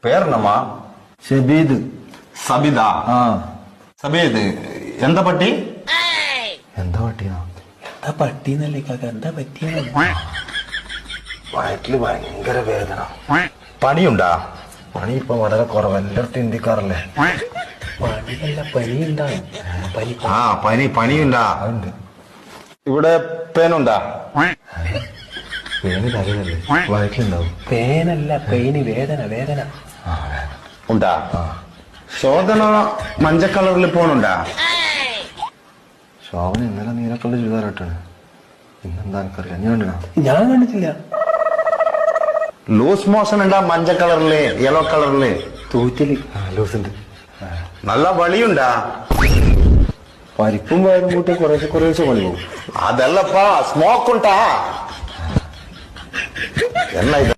പേരെന്നമ്മാ? ഷബീദ്. സബിദാ? സബീദ് എന്താ പട്ടി? എന്താ പട്ടിയാ? എന്താ പട്ടിന്നല്ലേ കാക്ക, എന്താ പറ്റിയ? വയറ്റില് ഭയങ്കര വേദന. പണിയുണ്ടാ? പണി ഇപ്പൊ വളരെ കുറവ്, എല്ലായിടത്തും ഇന്ത്യക്കാറല്ലേ. പണിയല്ല, പനി ഉണ്ടാവും. പനിയുണ്ടാ? അതുണ്ട്. ഇവിടെ പേനുണ്ടാ? പേന് തലയിലല്ലേ, വയറ്റിലുണ്ടാവും. പേനല്ല, പെയിന്, വേദന വേദന ഉണ്ടാ? ശോധന മഞ്ഞ കളറിൽ പോണുണ്ടാ? ശോഭന ഇന്നലെ നീലക്കള്ള ചുരിദാറായിട്ടാണ്. ഇന്നെന്താ എനിക്കറിയാം, ഞാൻ കണ്ടിനാ? ഞാൻ കണ്ടിട്ടില്ല. ലൂസ് മോഷൻ ഉണ്ടാ? മഞ്ഞ കളറില്, യെല്ലോ കളറില് തൂറ്റല്. ലൂസുണ്ട്. നല്ല വളിയുണ്ടാ? പരിപ്പും വയറും കൂട്ടി കുറേശ്ശെ കുറേശ്ശെ പണി പോകും. അതല്ലപ്പാ, സ്മോക്ക് ഉണ്ടാ? എന്നാ ഇത്?